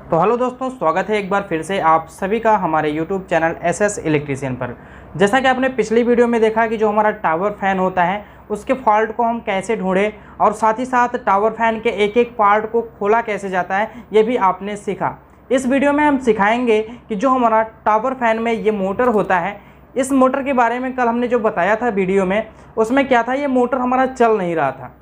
तो हेलो दोस्तों, स्वागत है एक बार फिर से आप सभी का हमारे YouTube चैनल एसएस इलेक्ट्रीशियन पर। जैसा कि आपने पिछली वीडियो में देखा कि जो हमारा टावर फैन होता है उसके फॉल्ट को हम कैसे ढूंढें और साथ ही साथ टावर फैन के एक एक पार्ट को खोला कैसे जाता है ये भी आपने सीखा। इस वीडियो में हम सिखाएंगे कि जो हमारा टावर फैन में ये मोटर होता है, इस मोटर के बारे में कल हमने जो बताया था वीडियो में, उसमें क्या था, ये मोटर हमारा चल नहीं रहा था।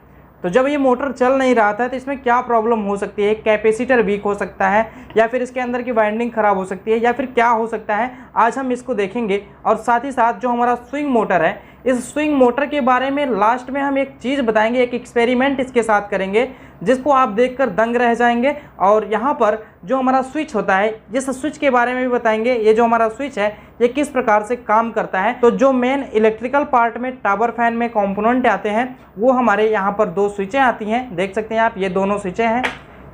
तो जब ये मोटर चल नहीं रहा था तो इसमें क्या प्रॉब्लम हो सकती है, कैपेसिटर वीक हो सकता है या फिर इसके अंदर की वाइंडिंग ख़राब हो सकती है या फिर क्या हो सकता है, आज हम इसको देखेंगे। और साथ ही साथ जो हमारा स्विंग मोटर है, इस स्विंग मोटर के बारे में लास्ट में हम एक चीज़ बताएंगे, एक एक्सपेरिमेंट इसके साथ करेंगे जिसको आप देखकर दंग रह जाएंगे। और यहाँ पर जो हमारा स्विच होता है, इस स्विच के बारे में भी बताएंगे, ये जो हमारा स्विच है ये किस प्रकार से काम करता है। तो जो मेन इलेक्ट्रिकल पार्ट में टावर फैन में कंपोनेंट आते हैं वो हमारे यहाँ पर दो स्विचें आती हैं, देख सकते हैं आप, ये दोनों स्विचें हैं।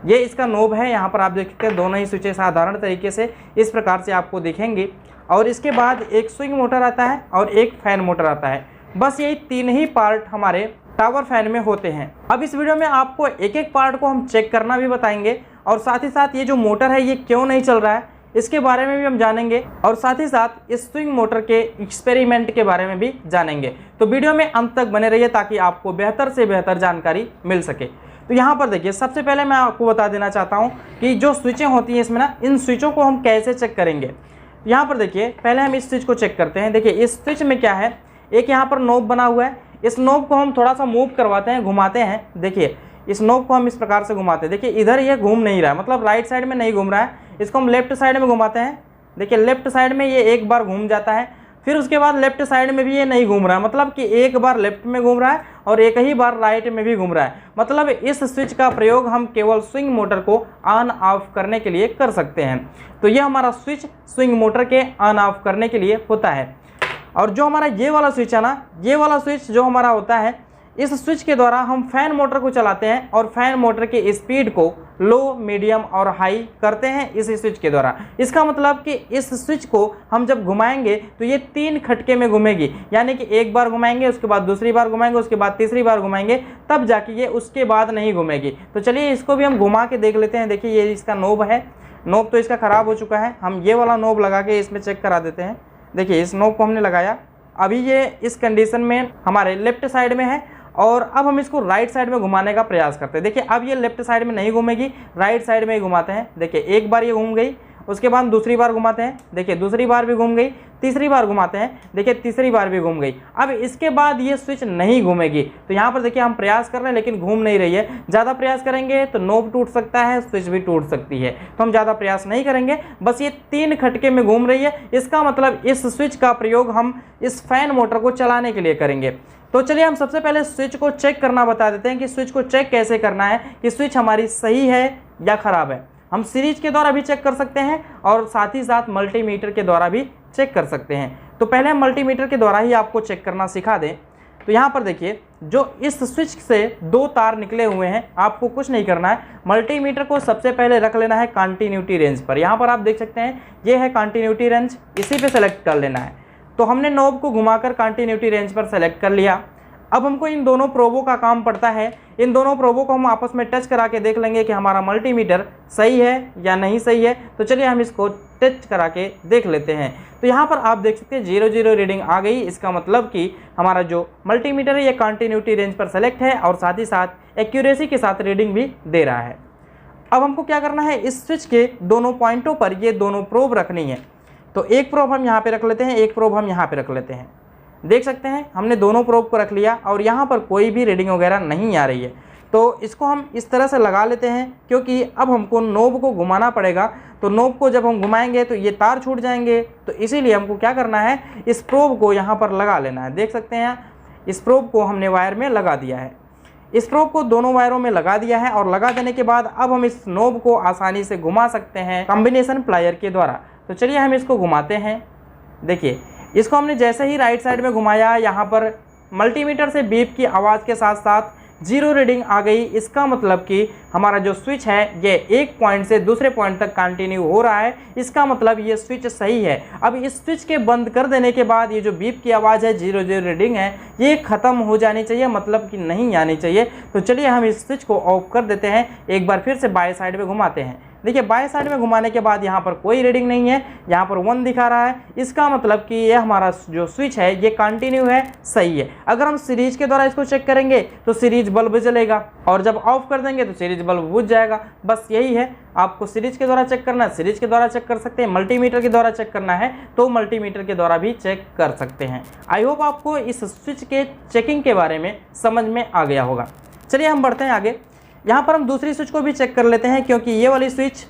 ये इसका नोब है, यहाँ पर आप देख सकते हैं दोनों ही स्विचें साधारण तरीके से इस प्रकार से आपको दिखेंगी। और इसके बाद एक स्विंग मोटर आता है और एक फैन मोटर आता है। बस यही तीन ही पार्ट हमारे टावर फैन में होते हैं। अब इस वीडियो में आपको एक एक पार्ट को हम चेक करना भी बताएंगे और साथ ही साथ ये जो मोटर है ये क्यों नहीं चल रहा है इसके बारे में भी हम जानेंगे और साथ ही साथ इस स्विंग मोटर के एक्सपेरिमेंट के बारे में भी जानेंगे। तो वीडियो में अंत तक बने रहिए ताकि आपको बेहतर से बेहतर जानकारी मिल सके। तो यहाँ पर देखिए, सबसे पहले मैं आपको बता देना चाहता हूँ कि जो स्विचें होती हैं इसमें ना, इन स्विचों को हम कैसे चेक करेंगे। यहाँ पर देखिए, पहले हम इस स्विच को चेक करते हैं। देखिए इस स्विच में क्या है, एक यहाँ पर नोब बना हुआ है, इस नोब को हम थोड़ा सा मूव करवाते हैं, घुमाते हैं। देखिए इस नोब को हम इस प्रकार से घुमाते हैं। देखिए इधर ये घूम नहीं रहा है, मतलब राइट साइड में नहीं घूम रहा है, इसको हम लेफ्ट साइड में घुमाते हैं। देखिए लेफ्ट साइड में ये एक बार घूम जाता है, फिर उसके बाद लेफ्ट साइड में भी ये नहीं घूम रहा है, मतलब कि एक बार लेफ्ट में घूम रहा है और एक ही बार राइट में भी घूम रहा है। मतलब इस स्विच का प्रयोग हम केवल स्विंग मोटर को ऑन ऑफ करने के लिए कर सकते हैं। तो ये हमारा स्विच स्विंग मोटर के ऑन ऑफ करने के लिए होता है। और जो हमारा ये वाला स्विच है ना, ये वाला स्विच जो हमारा होता है, इस स्विच के द्वारा हम फैन मोटर को चलाते हैं और फैन मोटर की स्पीड को लो, मीडियम और हाई करते हैं इस स्विच के द्वारा। इसका मतलब कि इस स्विच को हम जब घुमाएंगे तो ये तीन खटके में घूमेगी, यानी कि एक बार घुमाएंगे, उसके बाद दूसरी बार घुमाएंगे, उसके बाद तीसरी बार घुमाएंगे, तब जाके ये उसके बाद नहीं घूमेगी। तो चलिए इसको भी हम घुमा के देख लेते हैं। देखिए ये इसका नोब है, नोब तो इसका ख़राब हो चुका है, हम ये वाला नोब लगा के इसमें चेक करा देते हैं। देखिए इस नोब को हमने लगाया, अभी ये इस कंडीशन में हमारे लेफ्ट साइड में है और अब हम इसको राइट साइड में घुमाने का प्रयास करते हैं। देखिए अब ये लेफ्ट साइड में नहीं घूमेगी, राइट साइड में ही घुमाते हैं। देखिए एक बार ये घूम गई, उसके बाद दूसरी बार घुमाते हैं, देखिए दूसरी बार भी घूम गई, तीसरी बार घुमाते हैं, देखिए तीसरी बार भी घूम गई। अब इसके बाद ये स्विच नहीं घूमेगी। तो यहाँ पर देखिए हम प्रयास कर रहे हैं लेकिन घूम नहीं रही है। ज़्यादा प्रयास करेंगे तो नोब टूट सकता है, स्विच भी टूट सकती है, तो हम ज़्यादा प्रयास नहीं करेंगे। बस ये तीन खटके में घूम रही है, इसका मतलब इस स्विच का प्रयोग हम इस फैन मोटर को चलाने के लिए करेंगे। तो चलिए हम सबसे पहले स्विच को चेक करना बता देते हैं कि स्विच को चेक कैसे करना है कि स्विच हमारी सही है या ख़राब है। हम सीरीज के द्वारा भी चेक कर सकते हैं और साथ ही साथ मल्टीमीटर के द्वारा भी चेक कर सकते हैं। तो पहले हम मल्टीमीटर के द्वारा ही आपको चेक करना सिखा दें। तो यहाँ पर देखिए, जो इस स्विच से दो तार निकले हुए हैं, आपको कुछ नहीं करना है, मल्टीमीटर को सबसे पहले रख लेना है कंटिन्यूटी रेंज पर। यहाँ पर आप देख सकते हैं ये है कंटिन्यूटी रेंज, इसी पे सेलेक्ट कर लेना है। तो हमने नोब को घुमाकर कंटिन्यूटी रेंज पर सेलेक्ट कर लिया। अब हमको इन दोनों प्रोबों का काम पड़ता है, इन दोनों प्रोबों को हम आपस में टच करा के देख लेंगे कि हमारा मल्टीमीटर सही है या नहीं सही है। तो चलिए हम इसको टच करा के देख लेते हैं। तो यहाँ पर आप देख सकते हैं 0 रीडिंग आ गई। इसका मतलब कि हमारा जो मल्टीमीटर है ये कंटिन्यूटी रेंज पर सेलेक्ट है और साथ ही साथ एक्यूरेसी के साथ रीडिंग भी दे रहा है। अब हमको क्या करना है, इस स्विच के दोनों पॉइंटों पर ये दोनों प्रोब रखनी है। तो एक प्रोब हम यहाँ पे रख लेते हैं, एक प्रोब हम यहाँ पे रख लेते हैं। देख सकते हैं हमने दोनों प्रोब को रख लिया और यहाँ पर कोई भी रीडिंग वगैरह नहीं आ रही है। तो इसको हम इस तरह से लगा लेते हैं क्योंकि अब हमको नोब को घुमाना पड़ेगा। तो नोब को जब हम घुमाएंगे तो ये तार छूट जाएंगे, तो इसीलिए हमको क्या करना है, इस प्रोब को यहाँ पर लगा लेना है। देख सकते हैं इस प्रोब को हमने वायर में लगा दिया है। इस प्रोब को दोनों वायरों में लगा दिया है और लगा देने के बाद अब हम इस नोब को आसानी से घुमा सकते हैं कॉम्बिनेशन प्लायर के द्वारा। तो चलिए हम इसको घुमाते हैं। देखिए इसको हमने जैसे ही राइट साइड में घुमाया, यहाँ पर मल्टीमीटर से बीप की आवाज़ के साथ साथ 0 रीडिंग आ गई। इसका मतलब कि हमारा जो स्विच है ये एक पॉइंट से दूसरे पॉइंट तक कंटिन्यू हो रहा है। इसका मतलब ये स्विच सही है। अब इस स्विच के बंद कर देने के बाद ये जो बीप की आवाज़ है 0 रीडिंग है ये ख़त्म हो जानी चाहिए, मतलब कि नहीं आनी चाहिए। तो चलिए हम इस स्विच को ऑफ कर देते हैं। एक बार फिर से बाएं साइड में घुमाते हैं। देखिए बाएं साइड में घुमाने के बाद यहाँ पर कोई रीडिंग नहीं है, यहाँ पर 1 दिखा रहा है। इसका मतलब कि ये हमारा जो स्विच है ये कंटिन्यू है, सही है। अगर हम सीरीज के द्वारा इसको चेक करेंगे तो सीरीज बल्ब जलेगा और जब ऑफ कर देंगे तो सीरीज बल्ब बुझ जाएगा। बस यही है, आपको सीरीज के द्वारा चेक करना है, सीरीज के द्वारा चेक कर सकते हैं। मल्टीमीटर के द्वारा चेक करना है तो मल्टीमीटर के द्वारा भी चेक कर सकते हैं। आई होप आपको इस स्विच के चेकिंग के बारे में समझ में आ गया होगा। चलिए हम बढ़ते हैं आगे। यहाँ पर हम दूसरी स्विच को भी चेक कर लेते हैं, क्योंकि ये वाली स्विच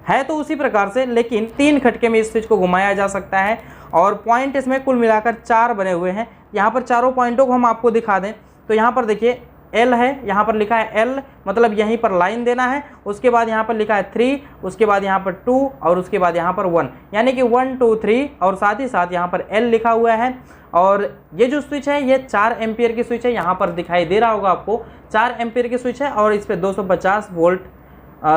है तो उसी प्रकार से, लेकिन 3 खटके में इस स्विच को घुमाया जा सकता है और पॉइंट इसमें कुल मिलाकर 4 बने हुए हैं। यहाँ पर चारों पॉइंटों को हम आपको दिखा दें तो यहाँ पर देखिए L है, यहाँ पर लिखा है L, मतलब यहीं पर लाइन देना है। उसके बाद यहाँ पर लिखा है 3, उसके बाद यहाँ पर 2 और उसके बाद यहाँ पर 1, यानी कि 1 2 3 और साथ ही साथ यहाँ पर L लिखा हुआ है। और ये जो स्विच है ये 4 एम्पियर की स्विच है, यहाँ पर दिखाई दे रहा होगा आपको 4 एम्पियर की स्विच है और इस पर 250 वोल्ट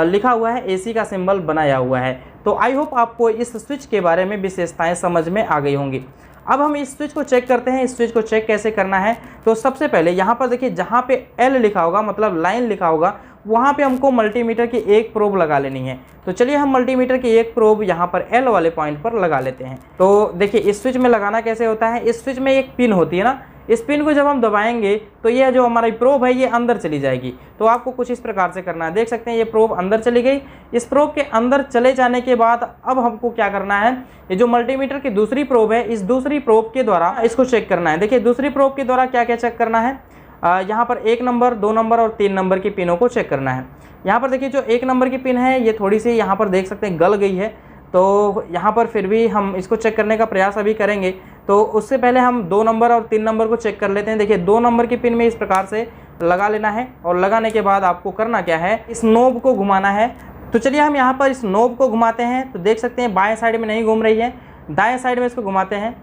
लिखा हुआ है, AC का सिंबल बनाया हुआ है। तो आई होप आपको इस स्विच के बारे में विशेषताएं समझ में आ गई होंगी। अब हम इस स्विच को चेक करते हैं। इस स्विच को चेक कैसे करना है, तो सबसे पहले यहाँ पर देखिए जहाँ पे L लिखा होगा मतलब लाइन लिखा होगा वहाँ पे हमको मल्टीमीटर की एक प्रोब लगा लेनी है। तो चलिए हम मल्टीमीटर की एक प्रोब यहाँ पर L वाले पॉइंट पर लगा लेते हैं। तो देखिए इस स्विच में लगाना कैसे होता है, इस स्विच में एक पिन होती है ना, इस पिन को जब हम दबाएंगे तो यह जो हमारी प्रोब है ये अंदर चली जाएगी। तो आपको कुछ इस प्रकार से करना है, देख सकते हैं ये प्रोब अंदर चली गई। इस प्रोब के अंदर चले जाने के बाद अब हमको क्या करना है, ये जो मल्टीमीटर की दूसरी प्रोब है इस दूसरी प्रोब के द्वारा इसको चेक करना है। देखिए दूसरी प्रोब के द्वारा क्या क्या चेक करना है, यहाँ पर 1 नंबर 2 नंबर और 3 नंबर की पिनों को चेक करना है। यहाँ पर देखिए जो 1 नंबर की पिन है ये थोड़ी सी यहाँ पर देख सकते हैं गल गई है, तो यहाँ पर फिर भी हम इसको चेक करने का प्रयास अभी करेंगे। तो उससे पहले हम 2 नंबर और 3 नंबर को चेक कर लेते हैं। देखिए 2 नंबर की पिन में इस प्रकार से लगा लेना है और लगाने के बाद आपको करना क्या है, इस नोब को घुमाना है। तो चलिए हम यहाँ पर इस नोब को घुमाते हैं। तो देख सकते हैं बाएं साइड में नहीं घूम रही है, दाएं साइड में इसको घुमाते हैं।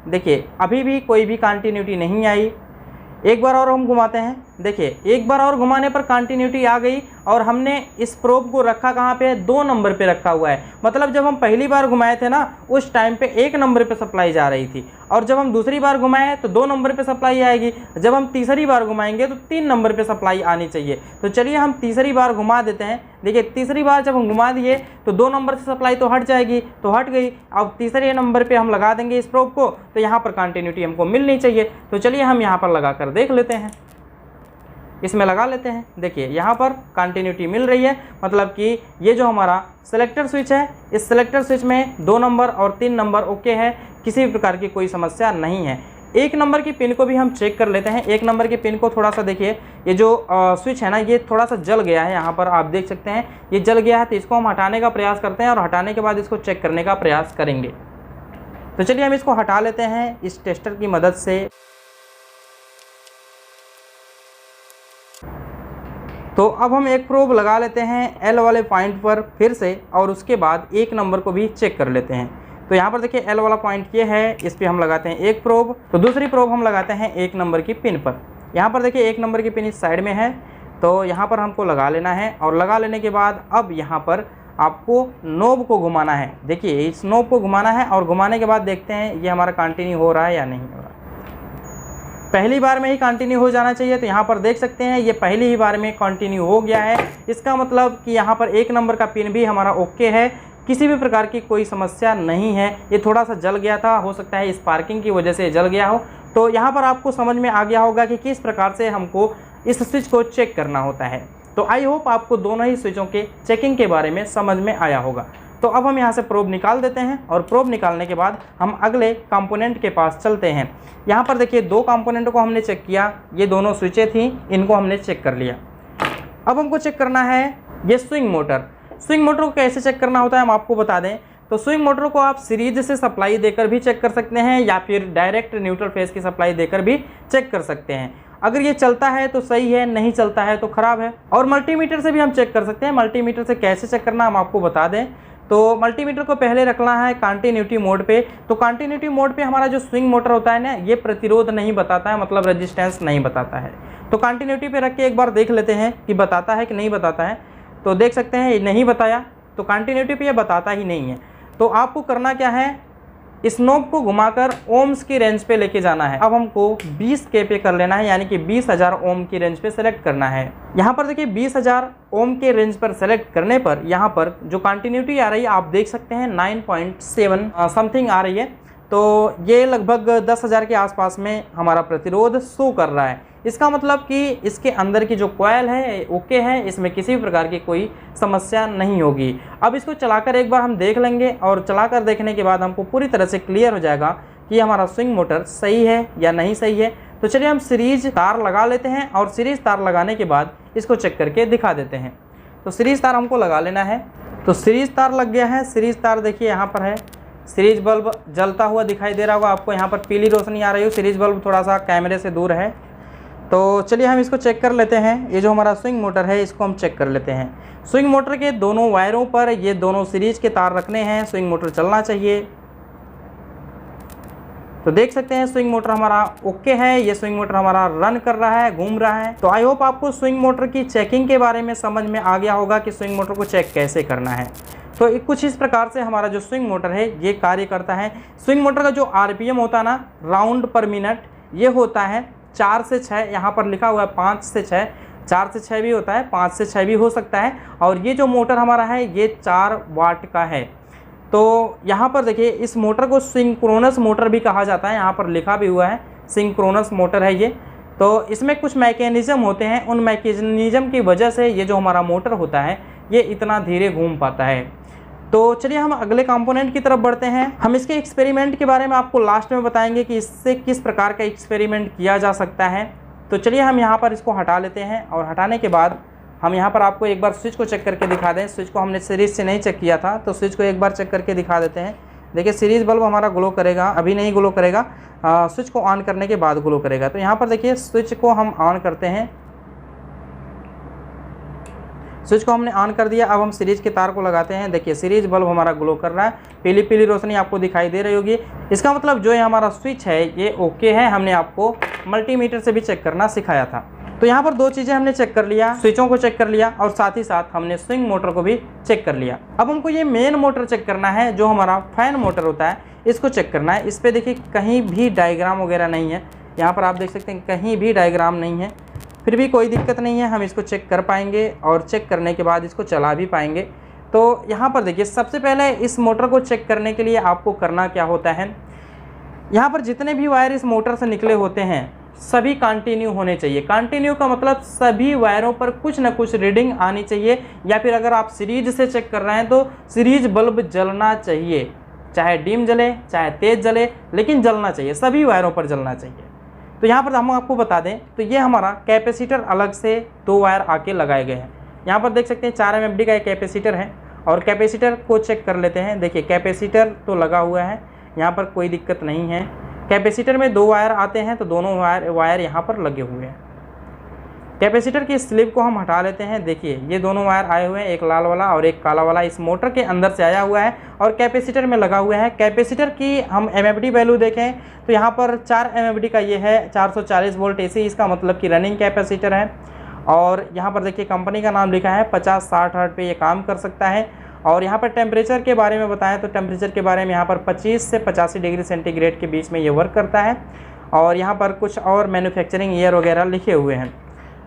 देखिए अभी भी कोई भी कंटिन्यूटी नहीं आई। एक बार और हम घुमाते हैं, देखिए एक बार और घुमाने पर कंटिन्यूटी आ गई और हमने इस प्रोब को रखा कहाँ पे है, 2 नंबर पे रखा हुआ है। मतलब जब हम पहली बार घुमाए थे ना उस टाइम पे 1 नंबर पे सप्लाई जा रही थी और जब हम दूसरी बार घुमाए तो 2 नंबर पे सप्लाई आएगी। जब हम तीसरी बार घुमाएंगे तो 3 नंबर पे सप्लाई आनी चाहिए। तो चलिए हम तीसरी बार घुमा देते हैं। देखिए तीसरी बार जब हम घुमा दिए तो 2 नंबर से सप्लाई तो हट जाएगी, तो हट गई। अब तीसरे नंबर पे हम लगा देंगे इस प्रोब को, तो यहाँ पर कंटिन्यूटी हमको मिलनी चाहिए। तो चलिए हम यहाँ पर लगा कर देख लेते हैं, इसमें लगा लेते हैं। देखिए यहाँ पर कंटिन्यूटी मिल रही है, मतलब कि ये जो हमारा सेलेक्टर स्विच है इस सेलेक्टर स्विच में 2 नंबर और 3 नंबर ओके है, किसी भी प्रकार की कोई समस्या नहीं है। 1 नंबर की पिन को भी हम चेक कर लेते हैं। 1 नंबर की पिन को थोड़ा सा देखिए, ये जो स्विच है ना ये थोड़ा सा जल गया है, यहाँ पर आप देख सकते हैं ये जल गया है। तो इसको हम हटाने का प्रयास करते हैं और हटाने के बाद इसको चेक करने का प्रयास करेंगे। तो चलिए हम इसको हटा लेते हैं इस टेस्टर की मदद से। तो अब हम एक प्रोब लगा लेते हैं L वाले पॉइंट पर फिर से और उसके बाद 1 नंबर को भी चेक कर लेते हैं। तो यहाँ पर देखिए L वाला पॉइंट ये है, इस पर हम लगाते हैं एक प्रोब। तो दूसरी प्रोब हम लगाते हैं 1 नंबर की पिन पर। यहाँ पर देखिए 1 नंबर की पिन इस साइड में है, तो यहाँ पर हमको लगा लेना है और लगा लेने के बाद अब यहाँ पर आपको नोब को घुमाना है। देखिए इस नोब को घुमाना है और घुमाने के बाद देखते हैं ये हमारा कंटिन्यू हो रहा है या नहीं हो रहा। पहली बार में ही कंटिन्यू हो जाना चाहिए। तो यहाँ पर देख सकते हैं ये पहली ही बार में कंटिन्यू हो गया है। इसका मतलब कि यहाँ पर 1 नंबर का पिन भी हमारा ओके है, किसी भी प्रकार की कोई समस्या नहीं है। ये थोड़ा सा जल गया था, हो सकता है स्पार्किंग की वजह से जल गया हो। तो यहाँ पर आपको समझ में आ गया होगा कि किस प्रकार से हमको इस स्विच को चेक करना होता है। तो आई होप आपको दोनों ही स्विचों के चेकिंग के बारे में समझ में आया होगा। तो अब हम यहाँ से प्रोब निकाल देते हैं और प्रोब निकालने के बाद हम अगले कंपोनेंट के पास चलते हैं। यहाँ पर देखिए 2 कंपोनेंटों को हमने चेक किया, ये दोनों स्विचें थी, इनको हमने चेक कर लिया। अब हमको चेक करना है ये स्विंग मोटर। स्विंग मोटर को कैसे चेक करना होता है हम आपको बता दें। तो स्विंग मोटर को आप सीरीज से सप्लाई देकर भी चेक कर सकते हैं या फिर डायरेक्ट न्यूट्रल फेस की सप्लाई देकर भी चेक कर सकते हैं। अगर ये चलता है तो सही है, नहीं चलता है तो ख़राब है। और मल्टीमीटर से भी हम चेक कर सकते हैं। मल्टीमीटर से कैसे चेक करना हम आपको बता दें। तो मल्टीमीटर को पहले रखना है कंटिन्यूटी मोड पे। तो कंटिन्यूटी मोड पे हमारा जो स्विंग मोटर होता है ना ये प्रतिरोध नहीं बताता है, मतलब रेजिस्टेंस नहीं बताता है। तो कंटिन्यूटी पे रख के एक बार देख लेते हैं कि बताता है कि नहीं बताता है। तो देख सकते हैं ये नहीं बताया, तो कंटिन्यूटी पे ये बताता ही नहीं है। तो आपको करना क्या है, इस नॉब को घुमाकर ओम्स की रेंज पे लेके जाना है। अब हमको 20K पे कर लेना है, यानी कि 20,000 ओम की रेंज पे सेलेक्ट करना है। यहाँ पर देखिए 20,000 ओम के रेंज पर सेलेक्ट करने पर यहाँ पर जो कंटिन्यूटी आ रही है आप देख सकते हैं 9.7 समथिंग आ रही है। तो ये लगभग 10,000 के आसपास में हमारा प्रतिरोध शो कर रहा है। इसका मतलब कि इसके अंदर की जो कॉइल है ओके है, इसमें किसी भी प्रकार की कोई समस्या नहीं होगी। अब इसको चलाकर एक बार हम देख लेंगे और चलाकर देखने के बाद हमको पूरी तरह से क्लियर हो जाएगा कि हमारा स्विंग मोटर सही है या नहीं सही है। तो चलिए हम सीरीज तार लगा लेते हैं और सीरीज तार लगाने के बाद इसको चेक करके दिखा देते हैं। तो सीरीज तार हमको लगा लेना है। तो सीरीज तार लग गया है। सीरीज तार देखिए यहाँ पर है। सीरीज बल्ब जलता हुआ दिखाई दे रहा होगा आपको, यहाँ पर पीली रोशनी आ रही हो। सीरीज बल्ब थोड़ा सा कैमरे से दूर है। तो चलिए हम इसको चेक कर लेते हैं। ये जो हमारा स्विंग मोटर है इसको हम चेक कर लेते हैं। स्विंग मोटर के दोनों वायरों पर ये दोनों सीरीज के तार रखने हैं, स्विंग मोटर चलना चाहिए। तो देख सकते हैं स्विंग मोटर हमारा ओके है। ये स्विंग मोटर हमारा रन कर रहा है, घूम रहा है। तो आई होप आपको स्विंग मोटर की चेकिंग के बारे में समझ में आ गया होगा कि स्विंग मोटर को चेक कैसे करना है। तो कुछ इस प्रकार से हमारा जो स्विंग मोटर है ये कार्य करता है। स्विंग मोटर का जो आरपीएम होता है ना, राउंड पर मिनट, ये होता है 4 से 6। यहाँ पर लिखा हुआ है 5 से 6, 4 से 6 भी होता है, 5 से 6 भी हो सकता है। और ये जो मोटर हमारा है ये 4 वाट का है। तो यहाँ पर देखिए इस मोटर को सिंक्रोनस मोटर भी कहा जाता है, यहाँ पर लिखा भी हुआ है सिंक्रोनस मोटर है ये। तो इसमें कुछ मैकेनिज़्म होते हैं, उन मैकेनिज़्म की वजह से ये जो हमारा मोटर होता है ये इतना धीरे घूम पाता है। तो चलिए हम अगले कंपोनेंट की तरफ बढ़ते हैं। हम इसके एक्सपेरिमेंट के बारे में आपको लास्ट में बताएंगे कि इससे किस प्रकार का एक्सपेरिमेंट किया जा सकता है। तो चलिए हम यहाँ पर इसको हटा लेते हैं और हटाने के बाद हम यहाँ पर आपको एक बार स्विच को चेक करके दिखा दें। स्विच को हमने सीरीज से नहीं चेक किया था, तो स्विच को एक बार चेक करके दिखा देते हैं। देखिए सीरीज बल्ब हमारा ग्लो करेगा, अभी नहीं ग्लो करेगा, स्विच को ऑन करने के बाद ग्लो करेगा। तो यहाँ पर देखिए स्विच को हम ऑन करते हैं। स्विच को हमने ऑन कर दिया। अब हम सीरीज के तार को लगाते हैं। देखिए सीरीज बल्ब हमारा ग्लो कर रहा है, पीली पीली रोशनी आपको दिखाई दे रही होगी। इसका मतलब जो ये हमारा स्विच है ये ओके है। हमने आपको मल्टीमीटर से भी चेक करना सिखाया था। तो यहाँ पर 2 चीज़ें हमने चेक कर लिया, स्विचों को चेक कर लिया और साथ ही साथ हमने स्विंग मोटर को भी चेक कर लिया। अब हमको ये मेन मोटर चेक करना है, जो हमारा फैन मोटर होता है, इसको चेक करना है। इस पर देखिए कहीं भी डायग्राम वगैरह नहीं है, यहाँ पर आप देख सकते हैं कहीं भी डायग्राम नहीं है। फिर भी कोई दिक्कत नहीं है, हम इसको चेक कर पाएंगे और चेक करने के बाद इसको चला भी पाएंगे। तो यहाँ पर देखिए सबसे पहले इस मोटर को चेक करने के लिए आपको करना क्या होता है, यहाँ पर जितने भी वायर इस मोटर से निकले होते हैं सभी कंटिन्यू होने चाहिए। कंटिन्यू का मतलब सभी वायरों पर कुछ ना कुछ रीडिंग आनी चाहिए, या फिर अगर आप सीरीज से चेक कर रहे हैं तो सीरीज बल्ब जलना चाहिए, चाहे डिम जले चाहे तेज जले, लेकिन जलना चाहिए, सभी वायरों पर जलना चाहिए। तो यहाँ पर हम आपको बता दें तो ये हमारा कैपेसिटर अलग से 2 वायर आके लगाए गए हैं। यहाँ पर देख सकते हैं 4 mmD का एक कैपेसिटर है और कैपेसिटर को चेक कर लेते हैं। देखिए कैपेसिटर तो लगा हुआ है, यहाँ पर कोई दिक्कत नहीं है। कैपेसिटर में 2 वायर आते हैं तो दोनों वायर यहाँ पर लगे हुए हैं। कैपेसिटर की स्लिप को हम हटा लेते हैं। देखिए ये दोनों वायर आए हुए हैं, एक लाल वाला और एक काला वाला, इस मोटर के अंदर से आया हुआ है और कैपेसिटर में लगा हुआ है। कैपेसिटर की हम MFD वैल्यू देखें तो यहाँ पर 4 MFD का ये है, 440 वोल्ट AC, इसका मतलब कि रनिंग कैपेसिटर है। और यहाँ पर देखिए कंपनी का नाम लिखा है, 50-60 हर्ट्ज पे ये काम कर सकता है। और यहाँ पर टेम्परेचर के बारे में बताएं तो टेम्परेचर के बारे में यहाँ पर 25 से 85 डिग्री सेंटीग्रेड के बीच में ये वर्क करता है। और यहाँ पर कुछ और मैन्युफैक्चरिंग ईयर वगैरह लिखे हुए हैं।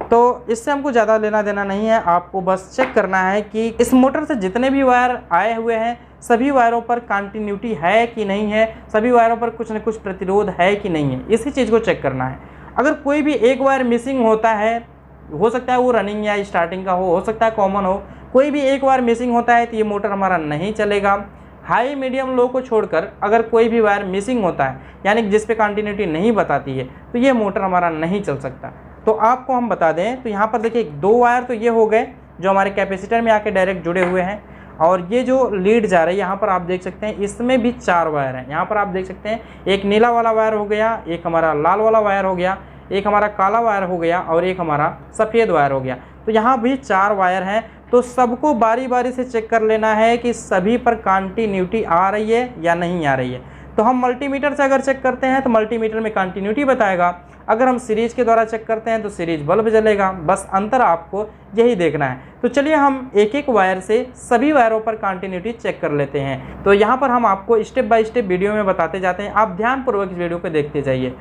तो इससे हमको ज़्यादा लेना देना नहीं है, आपको बस चेक करना है कि इस मोटर से जितने भी वायर आए हुए हैं सभी वायरों पर कंटिन्यूटी है कि नहीं है, सभी वायरों पर कुछ न कुछ प्रतिरोध है कि नहीं है, इसी चीज़ को चेक करना है। अगर कोई भी एक वायर मिसिंग होता है, हो सकता है वो रनिंग या स्टार्टिंग का हो सकता है कॉमन हो, कोई भी एक वायर मिसिंग होता है तो ये मोटर हमारा नहीं चलेगा। हाई मीडियम लो को छोड़कर अगर कोई भी वायर मिसिंग होता है यानी जिस पे कंटिन्यूटी नहीं बताती है तो ये मोटर हमारा नहीं चल सकता। तो आपको हम बता दें तो यहाँ पर देखिए 2 वायर तो ये हो गए जो हमारे कैपेसिटर में आके डायरेक्ट जुड़े हुए हैं। और ये जो लीड जा रही है यहाँ पर आप देख सकते हैं इसमें भी 4 वायर हैं। यहाँ पर आप देख सकते हैं एक नीला वाला वायर हो गया, एक हमारा लाल वाला वायर हो गया, एक हमारा काला वायर हो गया और एक हमारा सफ़ेद वायर हो गया। तो यहाँ भी 4 वायर हैं। तो सबको बारी बारी से चेक कर लेना है कि सभी पर कंटिन्यूटी आ रही है या नहीं आ रही है। तो हम मल्टीमीटर से अगर चेक करते हैं तो मल्टीमीटर में कंटिन्यूटी बताएगा, अगर हम सीरीज के द्वारा चेक करते हैं तो सीरीज बल्ब जलेगा। बस अंतर आपको यही देखना है। तो चलिए हम एक एक वायर से सभी वायरों पर कंटिन्यूटी चेक कर लेते हैं। तो यहाँ पर हम आपको स्टेप बाय स्टेप वीडियो में बताते जाते हैं, आप ध्यानपूर्वक इस वीडियो को देखते जाइए।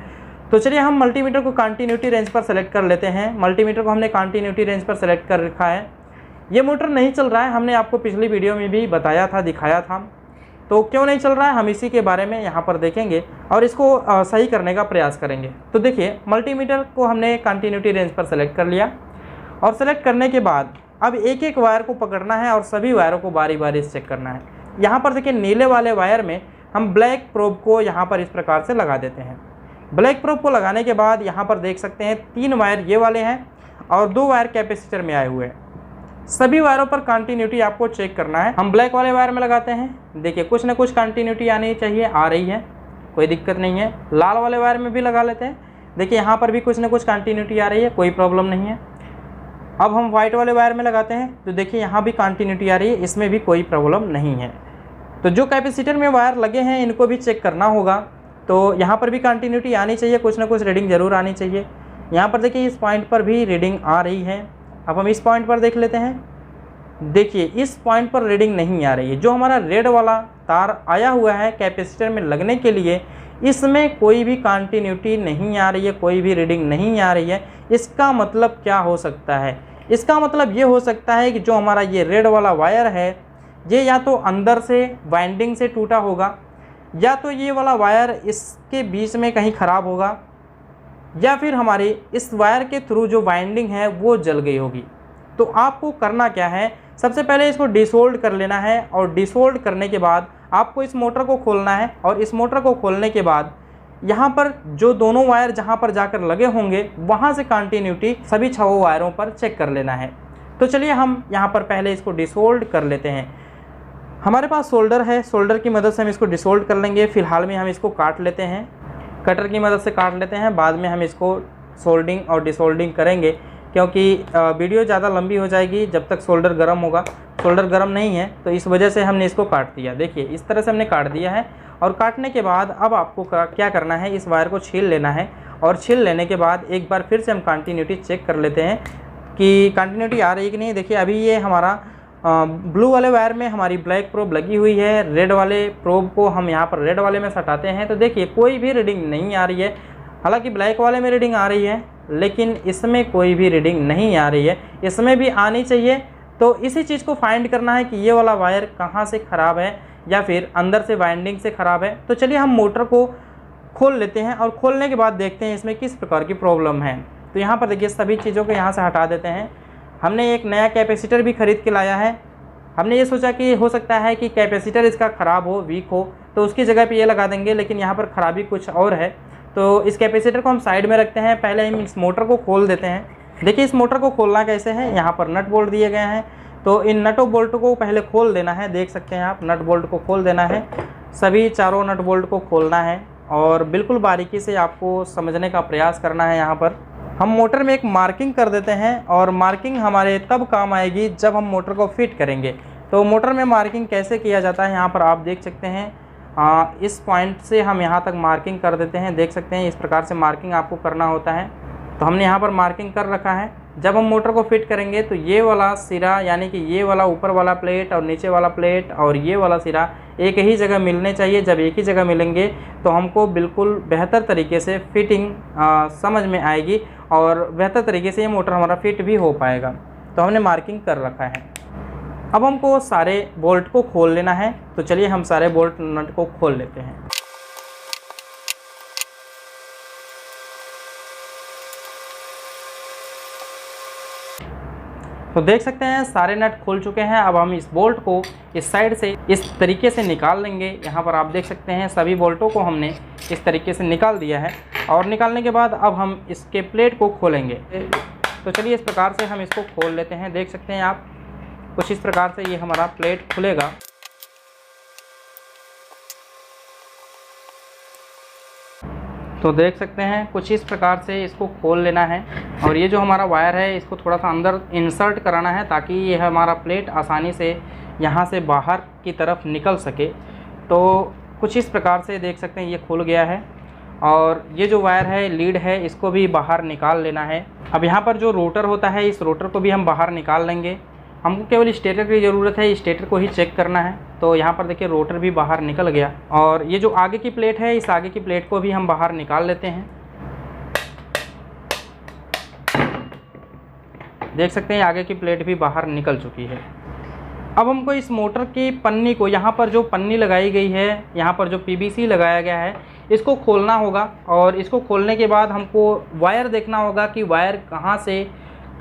तो चलिए हम मल्टीमीटर को कंटिन्यूटी रेंज पर सेलेक्ट कर लेते हैं। मल्टीमीटर को हमने कंटिन्यूटी रेंज पर सेलेक्ट कर रखा है। ये मोटर नहीं चल रहा है, हमने आपको पिछली वीडियो में भी बताया था, दिखाया था। तो क्यों नहीं चल रहा है हम इसी के बारे में यहाँ पर देखेंगे और इसको सही करने का प्रयास करेंगे। तो देखिए मल्टीमीटर को हमने कंटिन्यूटी रेंज पर सेलेक्ट कर लिया और सेलेक्ट करने के बाद अब एक एक वायर को पकड़ना है और सभी वायरों को बारी बारी से चेक करना है। यहाँ पर देखिए नीले वाले वायर में हम ब्लैक प्रोब को यहाँ पर इस प्रकार से लगा देते हैं। ब्लैक प्रोब को लगाने के बाद यहाँ पर देख सकते हैं 3 वायर ये वाले हैं और 2 वायर कैपेसिटर में आए हुए हैं। सभी वायरों पर कंटिन्यूटी आपको चेक करना है। हम ब्लैक वाले वायर में लगाते हैं, देखिए कुछ ना कुछ कंटिन्यूटी आनी चाहिए, आ रही है, कोई दिक्कत नहीं है। लाल वाले वायर में भी लगा लेते हैं, देखिए यहाँ पर भी कुछ ना कुछ कंटिन्यूटी आ रही है, कोई प्रॉब्लम नहीं है। अब हम वाइट वाले वायर में लगाते हैं तो देखिए यहाँ भी कंटिन्यूटी आ रही है, इसमें भी कोई प्रॉब्लम नहीं है। तो जो कैपेसिटर में वायर लगे हैं इनको भी चेक करना होगा। तो यहाँ पर भी कंटिन्यूटी आनी चाहिए, कुछ ना कुछ रीडिंग ज़रूर आनी चाहिए। यहाँ पर देखिए इस पॉइंट पर भी रीडिंग आ रही है। अब हम इस पॉइंट पर देख लेते हैं, देखिए इस पॉइंट पर रीडिंग नहीं आ रही है। जो हमारा रेड वाला तार आया हुआ है कैपेसिटर में लगने के लिए, इसमें कोई भी कंटिन्यूटी नहीं आ रही है, कोई भी रीडिंग नहीं आ रही है। इसका मतलब क्या हो सकता है? इसका मतलब ये हो सकता है कि जो हमारा ये रेड वाला वायर है ये या तो अंदर से वाइंडिंग से टूटा होगा, या तो ये वाला वायर इसके बीच में कहीं ख़राब होगा, या फिर हमारी इस वायर के थ्रू जो वाइंडिंग है वो जल गई होगी। तो आपको करना क्या है, सबसे पहले इसको डिसोल्ड कर लेना है और डिसोल्ड करने के बाद आपको इस मोटर को खोलना है और इस मोटर को खोलने के बाद यहाँ पर जो दोनों वायर जहाँ पर जाकर लगे होंगे वहाँ से कंटिन्यूटी सभी 6 वायरों पर चेक कर लेना है। तो चलिए हम यहाँ पर पहले इसको डिसोल्ड कर लेते हैं। हमारे पास सोल्डर है, सोल्डर की मदद से हम इसको डिसोल्ड कर लेंगे। फ़िलहाल में हम इसको काट लेते हैं, कटर की मदद से काट लेते हैं, बाद में हम इसको सोल्डिंग और डिसोल्डिंग करेंगे क्योंकि वीडियो ज़्यादा लंबी हो जाएगी जब तक सोल्डर गर्म होगा। सोल्डर गर्म नहीं है तो इस वजह से हमने इसको काट दिया। देखिए इस तरह से हमने काट दिया है और काटने के बाद अब आपको क्या करना है, इस वायर को छील लेना है और छील लेने के बाद एक बार फिर से हम कंटिन्यूटी चेक कर लेते हैं कि कंटिन्यूटी आ रही है कि नहीं। देखिए अभी ये हमारा ब्लू वाले वायर में हमारी ब्लैक प्रोब लगी हुई है, रेड वाले प्रोब को हम यहाँ पर रेड वाले में सटाते हैं तो देखिए कोई भी रीडिंग नहीं आ रही है। हालांकि ब्लैक वाले में रीडिंग आ रही है लेकिन इसमें कोई भी रीडिंग नहीं आ रही है, इसमें भी आनी चाहिए। तो इसी चीज़ को फाइंड करना है कि ये वाला वायर कहाँ से ख़राब है या फिर अंदर से वाइंडिंग से ख़राब है। तो चलिए हम मोटर को खोल लेते हैं और खोलने के बाद देखते हैं इसमें किस प्रकार की प्रॉब्लम है। तो यहाँ पर देखिए सभी चीज़ों को यहाँ से हटा देते हैं। हमने एक नया कैपेसिटर भी ख़रीद के लाया है। हमने ये सोचा कि हो सकता है कि कैपेसिटर इसका ख़राब हो, वीक हो, तो उसकी जगह पे ये लगा देंगे, लेकिन यहाँ पर ख़राबी कुछ और है। तो इस कैपेसिटर को हम साइड में रखते हैं, पहले हम इस मोटर को खोल देते हैं। देखिए इस मोटर को खोलना कैसे है, यहाँ पर नट बोल्ट दिए गए हैं तो इन नटों बोल्ट को पहले खोल देना है। देख सकते हैं आप, नट बोल्ट को खोल देना है, सभी चारों नट बोल्ट को खोलना है और बिल्कुल बारीकी से आपको समझने का प्रयास करना है। यहाँ पर हम मोटर में एक मार्किंग कर देते हैं और मार्किंग हमारे तब काम आएगी जब हम मोटर को फिट करेंगे। तो मोटर में मार्किंग कैसे किया जाता है यहाँ पर आप देख सकते हैं। इस पॉइंट से हम यहाँ तक मार्किंग कर देते हैं, देख सकते हैं इस प्रकार से मार्किंग आपको करना होता है। तो हमने यहाँ पर मार्किंग कर रखा है। जब हम मोटर को फिट करेंगे तो ये वाला सिरा यानी कि ये वाला ऊपर वाला प्लेट और नीचे वाला प्लेट और ये वाला सिरा एक ही जगह मिलने चाहिए। जब एक ही जगह मिलेंगे तो हमको बिल्कुल बेहतर तरीके से फिटिंग समझ में आएगी और बेहतर तरीके से ये मोटर हमारा फिट भी हो पाएगा। तो हमने मार्किंग कर रखा है। अब हमको सारे बोल्ट को खोल लेना है। तो चलिए हम सारे बोल्ट नट को खोल लेते हैं। तो देख सकते हैं सारे नट खोल चुके हैं। अब हम इस बोल्ट को इस साइड से इस तरीके से निकाल लेंगे। यहाँ पर आप देख सकते हैं सभी बोल्टों को हमने इस तरीके से निकाल दिया है और निकालने के बाद अब हम इसके प्लेट को खोलेंगे। तो चलिए इस प्रकार से हम इसको खोल लेते हैं। देख सकते हैं आप, कुछ इस प्रकार से ये हमारा प्लेट खुलेगा। तो देख सकते हैं कुछ इस प्रकार से इसको खोल लेना है और ये जो हमारा वायर है इसको थोड़ा सा अंदर इंसर्ट कराना है ताकि ये हमारा प्लेट आसानी से यहाँ से बाहर की तरफ निकल सके। तो कुछ इस प्रकार से देख सकते हैं ये खुल गया है और ये जो वायर है लीड है इसको भी बाहर निकाल लेना है। अब यहाँ पर जो रोटर होता है इस रोटर को भी हम बाहर निकाल लेंगे। हमको केवल स्टेटर की ज़रूरत है, स्टेटर को ही चेक करना है। तो यहाँ पर देखिए रोटर भी बाहर निकल गया, और ये जो आगे की प्लेट है, इस आगे की प्लेट को भी हम बाहर निकाल लेते हैं। देख सकते हैं आगे की प्लेट भी बाहर निकल चुकी है। अब हमको इस मोटर की पन्नी को, यहाँ पर जो पन्नी लगाई गई है, यहाँ पर जो पीवीसी लगाया गया है, इसको खोलना होगा। और इसको खोलने के बाद हमको वायर देखना होगा कि वायर कहाँ से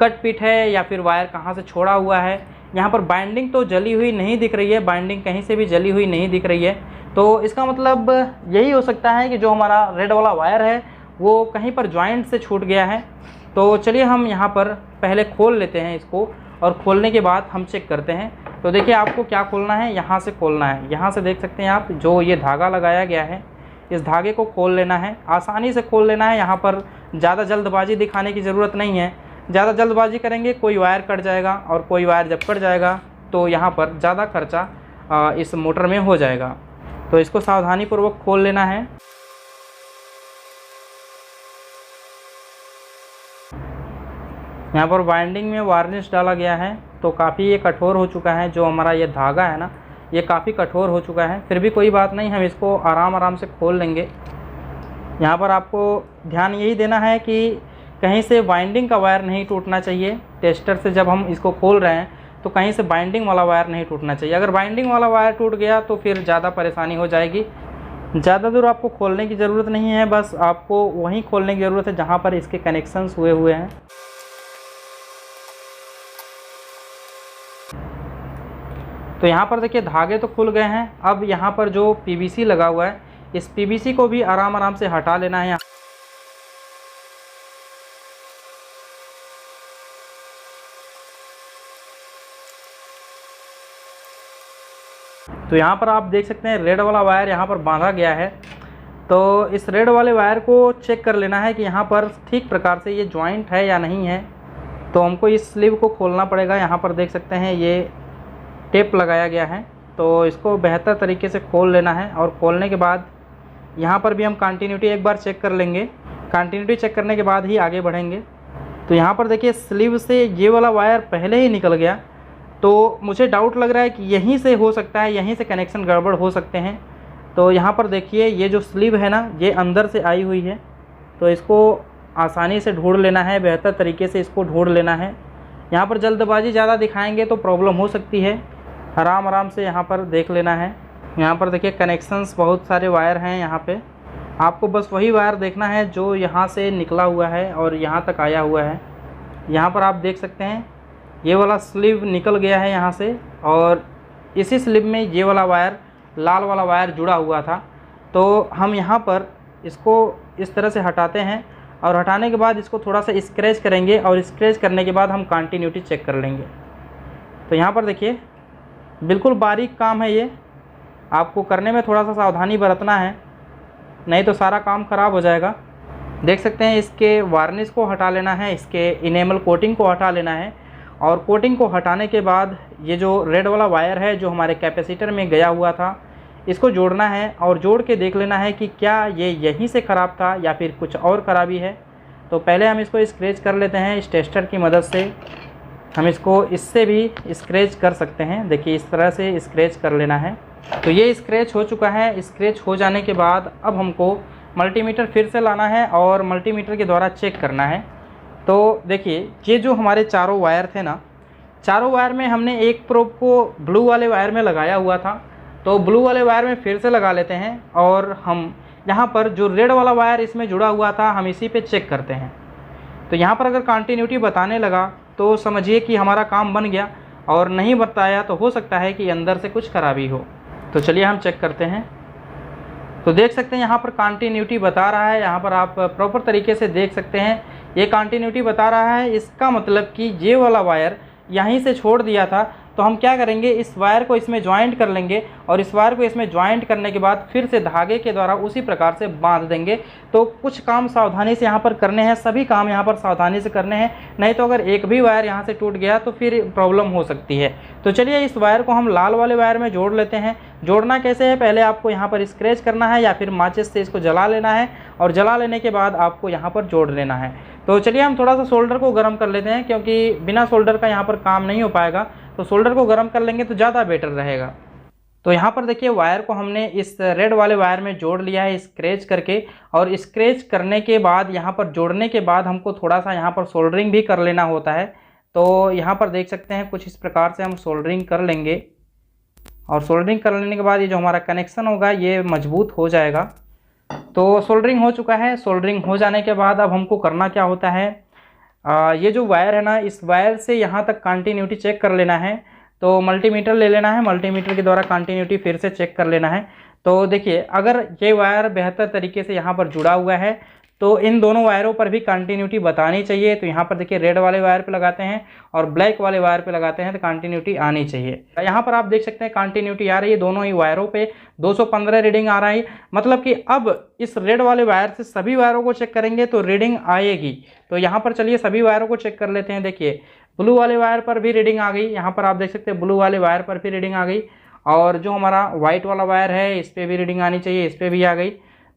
कट पिट है या फिर वायर कहाँ से छोड़ा हुआ है। यहाँ पर बाइंडिंग तो जली हुई नहीं दिख रही है, बाइंडिंग कहीं से भी जली हुई नहीं दिख रही है। तो इसका मतलब यही हो सकता है कि जो हमारा रेड वाला वायर है वो कहीं पर जॉइंट से छूट गया है। तो चलिए हम यहाँ पर पहले खोल लेते हैं इसको, और खोलने के बाद हम चेक करते हैं। तो देखिए आपको क्या खोलना है, यहाँ से खोलना है। यहाँ से देख सकते हैं आप, जो ये धागा लगाया गया है, इस धागे को खोल लेना है, आसानी से खोल लेना है। यहाँ पर ज़्यादा जल्दबाजी दिखाने की ज़रूरत नहीं है। ज़्यादा जल्दबाजी करेंगे कोई वायर कट जाएगा, और कोई वायर जब कट जाएगा तो यहाँ पर ज़्यादा खर्चा इस मोटर में हो जाएगा। तो इसको सावधानीपूर्वक खोल लेना है। यहाँ पर वाइंडिंग में वार्निश डाला गया है, तो काफ़ी ये कठोर हो चुका है। जो हमारा ये धागा है ना, ये काफ़ी कठोर हो चुका है। फिर भी कोई बात नहीं, हम इसको आराम से खोल लेंगे। यहाँ पर आपको ध्यान यही देना है कि कहीं से बाइंडिंग का वायर नहीं टूटना चाहिए। टेस्टर से जब हम इसको खोल रहे हैं तो कहीं से बाइंडिंग वाला वायर नहीं टूटना चाहिए। अगर बाइंडिंग वाला वायर टूट गया तो फिर ज़्यादा परेशानी हो जाएगी। ज़्यादा दूर आपको खोलने की ज़रूरत नहीं है, बस आपको वहीं खोलने की ज़रूरत है जहाँ पर इसके कनेक्शंस हुए हैं। तो यहाँ पर देखिए धागे तो खुल गए हैं। अब यहाँ पर जो पीवीसी लगा हुआ है, इस पीवीसी को भी आराम से हटा लेना है। तो यहाँ पर आप देख सकते हैं रेड वाला वायर यहाँ पर बांधा गया है। तो इस रेड वाले वायर को चेक कर लेना है कि यहाँ पर ठीक प्रकार से ये जॉइंट है या नहीं है। तो हमको इस स्लीव को खोलना पड़ेगा। यहाँ पर देख सकते हैं ये टेप लगाया गया है, तो इसको बेहतर तरीके से खोल लेना है। और खोलने के बाद यहाँ पर भी हम कंटिन्यूटी एक बार चेक कर लेंगे। कंटिन्यूटी चेक करने के बाद ही आगे बढ़ेंगे। तो यहाँ पर देखिए स्लीव से ये वाला वायर पहले ही निकल गया, तो मुझे डाउट लग रहा है कि यहीं से हो सकता है, यहीं से कनेक्शन गड़बड़ हो सकते हैं। तो यहाँ पर देखिए ये जो स्लीव है ना, ये अंदर से आई हुई है। तो इसको आसानी से ढूंढ लेना है, बेहतर तरीके से इसको ढूंढ लेना है। यहाँ पर जल्दबाजी ज़्यादा दिखाएंगे तो प्रॉब्लम हो सकती है। आराम से यहाँ पर देख लेना है। यहाँ पर देखिए कनेक्शंस बहुत सारे वायर हैं। यहाँ पे आपको बस वही वायर देखना है जो यहाँ से निकला हुआ है और यहाँ तक आया हुआ है। यहाँ पर आप देख सकते हैं ये वाला स्लीव निकल गया है यहाँ से, और इसी स्लीव में ये वाला वायर, लाल वाला वायर जुड़ा हुआ था। तो हम यहाँ पर इसको इस तरह से हटाते हैं, और हटाने के बाद इसको थोड़ा सा स्क्रैच करेंगे, और स्क्रैच करने के बाद हम कंटिन्यूटी चेक कर लेंगे। तो यहाँ पर देखिए बिल्कुल बारीक काम है ये, आपको करने में थोड़ा सा सावधानी बरतना है, नहीं तो सारा काम ख़राब हो जाएगा। देख सकते हैं इसके वार्निश को हटा लेना है, इसके इनेमल कोटिंग को हटा लेना है। और कोटिंग को हटाने के बाद ये जो रेड वाला वायर है जो हमारे कैपेसिटर में गया हुआ था, इसको जोड़ना है, और जोड़ के देख लेना है कि क्या ये यहीं से ख़राब था या फिर कुछ और ख़राबी है। तो पहले हम इसको स्क्रैच कर लेते हैं। इस टेस्टर की मदद से हम इसको इससे भी स्क्रैच कर सकते हैं। देखिए इस तरह से स्क्रैच कर लेना है। तो ये स्क्रैच हो चुका है। स्क्रैच हो जाने के बाद अब हमको मल्टीमीटर फिर से लाना है और मल्टीमीटर के द्वारा चेक करना है। तो देखिए ये जो हमारे चारों वायर थे ना, चारों वायर में हमने एक प्रोब को ब्लू वाले वायर में लगाया हुआ था, तो ब्लू वाले वायर में फिर से लगा लेते हैं, और हम यहाँ पर जो रेड वाला वायर इसमें जुड़ा हुआ था हम इसी पे चेक करते हैं। तो यहाँ पर अगर कंटिन्यूटी बताने लगा तो समझिए कि हमारा काम बन गया, और नहीं बताया तो हो सकता है कि अंदर से कुछ खराबी हो। तो चलिए हम चेक करते हैं। तो देख सकते हैं यहाँ पर कंटिन्यूटी बता रहा है। यहाँ पर आप प्रॉपर तरीके से देख सकते हैं ये कंटिन्यूटी बता रहा है। इसका मतलब कि ये वाला वायर यहीं से छोड़ दिया था। तो हम क्या करेंगे, इस वायर को इसमें ज्वाइंट कर लेंगे, और इस वायर को इसमें ज्वाइंट करने के बाद फिर से धागे के द्वारा उसी प्रकार से बांध देंगे। तो कुछ काम सावधानी से यहाँ पर करने हैं, सभी काम यहाँ पर सावधानी से करने हैं, नहीं तो अगर एक भी वायर यहाँ से टूट गया तो फिर प्रॉब्लम हो सकती है। तो चलिए इस वायर को हम लाल वाले वायर में जोड़ लेते हैं। जोड़ना कैसे है, पहले आपको यहाँ पर स्क्रैच करना है या फिर माचिस से इसको जला लेना है, और जला लेने के बाद आपको यहाँ पर जोड़ लेना है। तो चलिए हम थोड़ा सा सोल्डर को गर्म कर लेते हैं, क्योंकि बिना सोल्डर का यहाँ पर काम नहीं हो पाएगा, तो सोल्डर को गर्म कर लेंगे तो ज़्यादा बेटर रहेगा। तो यहाँ पर देखिए वायर को हमने इस रेड वाले वायर में जोड़ लिया है स्क्रैच करके, और स्क्रैच करने के बाद यहाँ पर जोड़ने के बाद हमको थोड़ा सा यहाँ पर सोल्डरिंग भी कर लेना होता है। तो यहाँ पर देख सकते हैं कुछ इस प्रकार से हम सोल्डरिंग कर लेंगे, और सोल्डरिंग कर लेने के बाद ये जो हमारा कनेक्शन होगा ये मजबूत हो जाएगा। तो सोल्डरिंग हो चुका है। सोल्डरिंग हो जाने के बाद अब हमको करना क्या होता है, ये जो वायर है ना, इस वायर से यहाँ तक कंटिन्यूटी चेक कर लेना है। तो मल्टीमीटर ले लेना है, मल्टीमीटर के द्वारा कंटिन्यूटी फिर से चेक कर लेना है। तो देखिए अगर ये वायर बेहतर तरीके से यहाँ पर जुड़ा हुआ है तो इन दोनों वायरों पर भी कंटिन्यूटी बतानी चाहिए। तो यहाँ पर देखिए रेड वाले वायर पे लगाते हैं और ब्लैक वाले वायर पे लगाते हैं तो कंटिन्यूटी आनी चाहिए। यहाँ पर आप देख सकते हैं कंटिन्यूटी आ रही है, दोनों ही वायरों पे 215 रीडिंग आ रहा है। मतलब कि अब इस रेड वाले वायर से सभी वायरों को चेक करेंगे तो रीडिंग आएगी। तो यहाँ पर चलिए सभी वायरों को चेक कर लेते हैं। देखिए ब्लू वाले वायर पर भी रीडिंग आ गई, यहाँ पर आप देख सकते हैं ब्लू वाले वायर पर भी रीडिंग आ गई, और जो हमारा व्हाइट वाला वायर है इस पर भी रीडिंग आनी चाहिए, इस पर भी आ गई।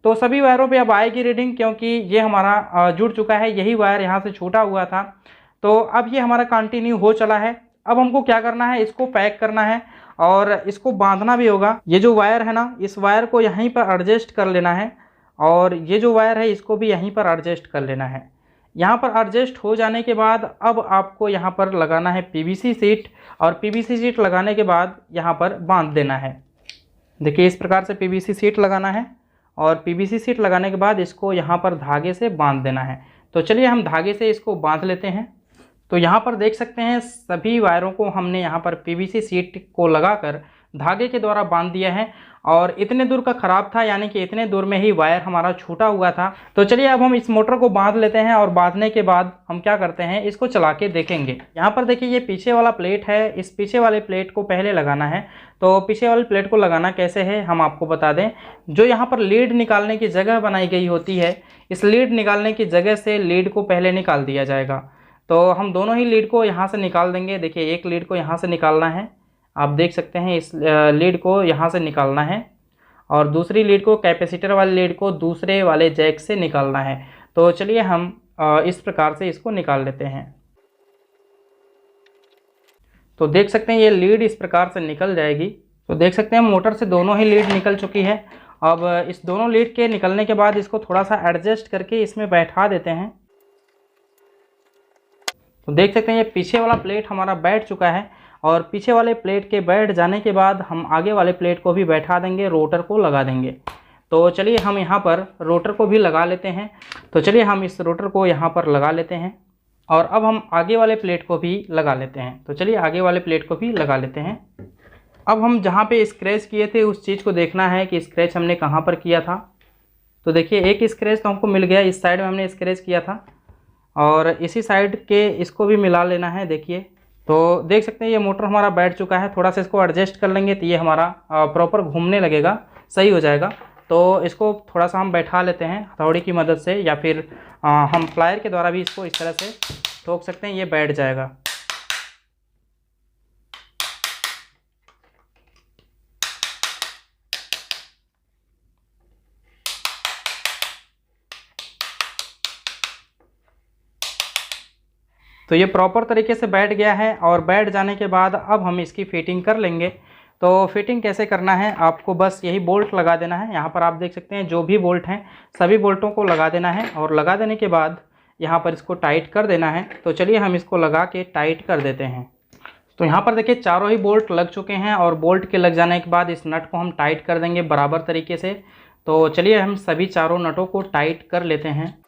तो सभी वायरों पे अब आएगी रीडिंग, क्योंकि ये हमारा जुड़ चुका है, यही वायर यहाँ से छूटा हुआ था। तो अब ये हमारा कंटिन्यू हो चला है। अब हमको क्या करना है, इसको पैक करना है और इसको बांधना भी होगा। ये जो वायर है ना, इस वायर को यहीं पर एडजस्ट कर लेना है, और ये जो वायर है इसको भी यहीं पर एडजस्ट कर लेना है। यहाँ पर एडजस्ट हो जाने के बाद अब आपको यहाँ पर लगाना है पीवीसी सीट, और पीवीसी सीट लगाने के बाद यहाँ पर बांध देना है। देखिए इस प्रकार से पीवीसी सीट लगाना है, और पीवीसी सीट लगाने के बाद इसको यहाँ पर धागे से बांध देना है। तो चलिए हम धागे से इसको बांध लेते हैं। तो यहाँ पर देख सकते हैं सभी वायरों को हमने यहाँ पर पीवीसी सीट को लगाकर धागे के द्वारा बांध दिया है, और इतने दूर का ख़राब था, यानी कि इतने दूर में ही वायर हमारा छूटा हुआ था। तो चलिए अब हम इस मोटर को बांध लेते हैं, और बांधने के बाद हम क्या करते हैं, इसको चला के देखेंगे। यहाँ पर देखिए ये पीछे वाला प्लेट है, इस पीछे वाले प्लेट को पहले लगाना है। तो पीछे वाले प्लेट को लगाना कैसे है हम आपको बता दें। जो यहाँ पर लीड निकालने की जगह बनाई गई होती है, इस लीड निकालने की जगह से लीड को पहले निकाल दिया जाएगा। तो हम दोनों ही लीड को यहाँ से निकाल देंगे। देखिए एक लीड को यहाँ से निकालना है, आप देख सकते हैं इस लीड को यहाँ से निकालना है, और दूसरी लीड को, कैपेसिटर वाली लीड को दूसरे वाले जैक से निकालना है। तो चलिए हम इस प्रकार से इसको निकाल लेते हैं। तो देख सकते हैं ये लीड इस प्रकार से निकल जाएगी। तो देख सकते हैं मोटर से दोनों ही लीड निकल चुकी है। अब इस दोनों लीड के निकलने के बाद इसको थोड़ा सा एडजस्ट करके इसमें बैठा देते हैं। तो देख सकते हैं ये पीछे वाला प्लेट हमारा बैठ चुका है, और पीछे वाले प्लेट के बैठ जाने के बाद हम आगे वाले प्लेट को भी बैठा देंगे, रोटर को लगा देंगे। तो चलिए हम यहाँ पर रोटर को भी लगा लेते हैं। तो चलिए हम इस रोटर को यहाँ पर लगा लेते हैं, और अब हम आगे वाले प्लेट को भी लगा लेते हैं। तो चलिए आगे वाले प्लेट को भी लगा लेते हैं। अब हम जहाँ पे स्क्रैच किए थे उस चीज़ को देखना है कि स्क्रैच हमने कहाँ पर किया था। तो देखिए एक स्क्रैच तो हमको मिल गया, इस साइड में हमने स्क्रैच किया था, और इसी साइड के इसको भी मिला लेना है। देखिए तो देख सकते हैं ये मोटर हमारा बैठ चुका है। थोड़ा सा इसको एडजस्ट कर लेंगे तो ये हमारा प्रॉपर घूमने लगेगा, सही हो जाएगा। तो इसको थोड़ा सा हम बैठा लेते हैं हथौड़ी की मदद से, या फिर हम प्लायर के द्वारा भी इसको इस तरह से ठोक सकते हैं, ये बैठ जाएगा। तो ये प्रॉपर तरीके से बैठ गया है, और बैठ जाने के बाद अब हम इसकी फिटिंग कर लेंगे। तो फिटिंग कैसे करना है, आपको बस यही बोल्ट लगा देना है। यहाँ पर आप देख सकते हैं जो भी बोल्ट हैं सभी बोल्टों को लगा देना है, और लगा देने के बाद यहाँ पर इसको टाइट कर देना है। तो चलिए हम इसको लगा के टाइट कर देते हैं। तो यहाँ पर देखिए चारों ही बोल्ट लग चुके हैं, और बोल्ट के लग जाने के बाद इस नट को हम टाइट कर देंगे बराबर तरीके से। तो चलिए हम सभी चारों नटों को टाइट कर लेते हैं।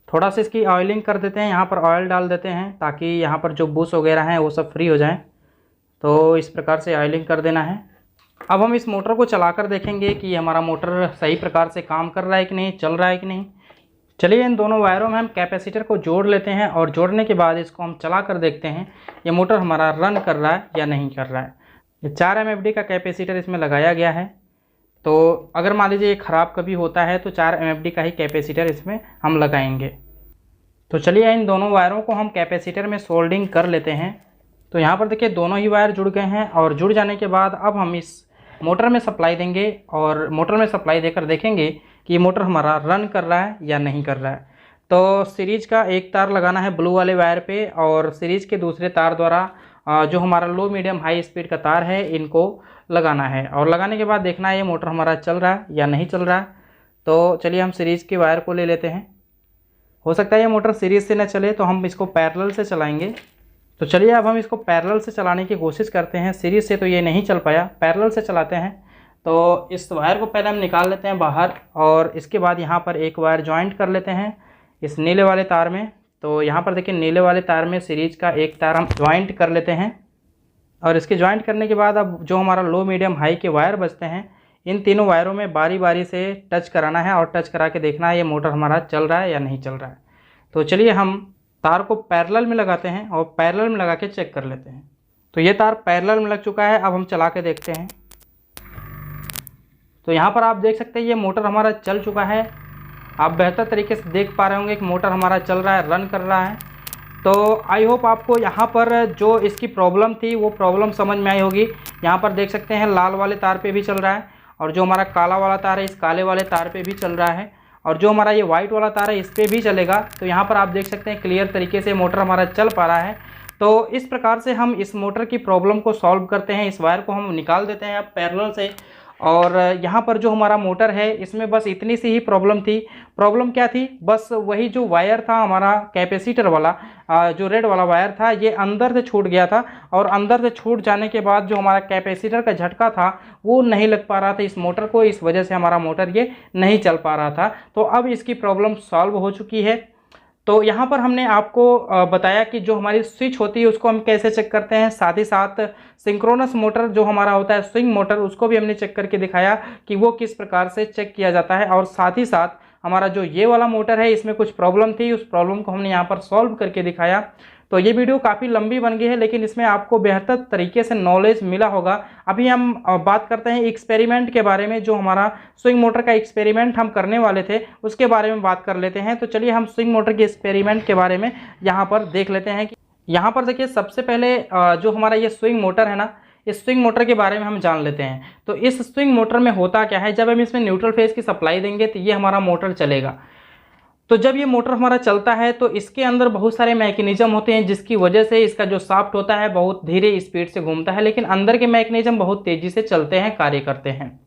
थोड़ा सा इसकी ऑयलिंग कर देते हैं, यहाँ पर ऑयल डाल देते हैं ताकि यहाँ पर जो बुश वगैरह हैं वो सब फ्री हो जाएं। तो इस प्रकार से ऑयलिंग कर देना है। अब हम इस मोटर को चलाकर देखेंगे कि हमारा मोटर सही प्रकार से काम कर रहा है कि नहीं, चल रहा है कि नहीं। चलिए इन दोनों वायरों में हम कैपेसिटर को जोड़ लेते हैं, और जोड़ने के बाद इसको हम चला कर देखते हैं ये मोटर हमारा रन कर रहा है या नहीं कर रहा है। ये 4 MFD का कैपेसिटर इसमें लगाया गया है। तो अगर मान लीजिए ये ख़राब कभी होता है तो 4 MFD का ही कैपेसिटर इसमें हम लगाएंगे। तो चलिए इन दोनों वायरों को हम कैपेसिटर में सोल्डिंग कर लेते हैं। तो यहाँ पर देखिए दोनों ही वायर जुड़ गए हैं और जुड़ जाने के बाद अब हम इस मोटर में सप्लाई देंगे और मोटर में सप्लाई देकर देखेंगे कि ये मोटर हमारा रन कर रहा है या नहीं कर रहा है। तो सीरीज का एक तार लगाना है ब्लू वाले वायर पे और सीरीज के दूसरे तार द्वारा जो हमारा लो मीडियम हाई स्पीड का तार है इनको लगाना है और लगाने के बाद देखना है ये मोटर हमारा चल रहा है या नहीं चल रहा है। तो चलिए हम सीरीज़ के वायर को ले लेते हैं। हो सकता है ये मोटर सीरीज़ से न चले तो हम इसको पैरेलल से चलाएंगे। तो चलिए अब हम इसको पैरेलल से चलाने की कोशिश करते हैं। सीरीज़ से तो ये नहीं चल पाया, पैरेलल से चलाते हैं। तो इस वायर को पहले हम निकाल लेते हैं बाहर और इसके बाद यहाँ पर एक वायर जॉइंट कर लेते हैं इस नीले वाले तार में। तो यहाँ पर देखिए नीले वाले तार में सीरीज का एक तार हम जॉइंट कर लेते हैं और इसके जॉइंट करने के बाद अब जो हमारा लो मीडियम हाई के वायर बचते हैं इन तीनों वायरों में बारी बारी से टच कराना है और टच करा के देखना है ये मोटर हमारा चल रहा है या नहीं चल रहा है। तो चलिए हम तार को पैरेलल में लगाते हैं और पैरेलल में लगा के चेक कर लेते हैं। तो ये तार पैरेलल में लग चुका है, अब हम चला के देखते हैं। तो यहाँ पर आप देख सकते हैं ये मोटर हमारा चल चुका है। आप बेहतर तरीके से देख पा रहे होंगे कि मोटर हमारा चल रहा है, रन कर रहा है। तो आई होप आपको यहाँ पर जो इसकी प्रॉब्लम थी वो प्रॉब्लम समझ में आई होगी। यहाँ पर देख सकते हैं लाल वाले तार पे भी चल रहा है और जो हमारा काला वाला तार है इस काले वाले तार पे भी चल रहा है और जो हमारा ये वाइट वाला तार है इस पर भी चलेगा। तो यहाँ पर आप देख सकते हैं क्लियर तरीके से मोटर हमारा चल पा रहा है। तो इस प्रकार से हम इस मोटर की प्रॉब्लम को सॉल्व करते हैं। इस वायर को हम निकाल देते हैं अब पैरेलल से और यहाँ पर जो हमारा मोटर है इसमें बस इतनी सी ही प्रॉब्लम थी। प्रॉब्लम क्या थी, बस वही जो वायर था हमारा कैपेसिटर वाला जो रेड वाला वायर था ये अंदर से छूट गया था और अंदर से छूट जाने के बाद जो हमारा कैपेसिटर का झटका था वो नहीं लग पा रहा था इस मोटर को, इस वजह से हमारा मोटर ये नहीं चल पा रहा था। तो अब इसकी प्रॉब्लम सॉल्व हो चुकी है। तो यहाँ पर हमने आपको बताया कि जो हमारी स्विच होती है उसको हम कैसे चेक करते हैं, साथ ही साथ सिंक्रोनस मोटर जो हमारा होता है स्विंग मोटर उसको भी हमने चेक करके दिखाया कि वो किस प्रकार से चेक किया जाता है। और साथ ही साथ हमारा जो ये वाला मोटर है इसमें कुछ प्रॉब्लम थी, उस प्रॉब्लम को हमने यहाँ पर सॉल्व करके दिखाया। तो ये वीडियो काफ़ी लंबी बन गई है लेकिन इसमें आपको बेहतर तरीके से नॉलेज मिला होगा। अभी हम बात करते हैं एक्सपेरिमेंट के बारे में। जो हमारा स्विंग मोटर का एक्सपेरिमेंट हम करने वाले थे उसके बारे में बात कर लेते हैं। तो चलिए हम स्विंग मोटर के एक्सपेरिमेंट के बारे में यहाँ पर देख लेते हैं कि यहाँ पर देखिए सबसे पहले जो हमारा ये स्विंग मोटर है ना, इस स्विंग मोटर के बारे में हम जान लेते हैं। तो इस स्विंग मोटर में होता क्या है, जब हम इसमें न्यूट्रल फेज की सप्लाई देंगे तो ये हमारा मोटर चलेगा। तो जब ये मोटर हमारा चलता है तो इसके अंदर बहुत सारे मैकेनिज्म होते हैं जिसकी वजह से इसका जो शाफ्ट होता है बहुत धीरे स्पीड से घूमता है, लेकिन अंदर के मैकेनिज्म बहुत तेज़ी से चलते हैं, कार्य करते हैं।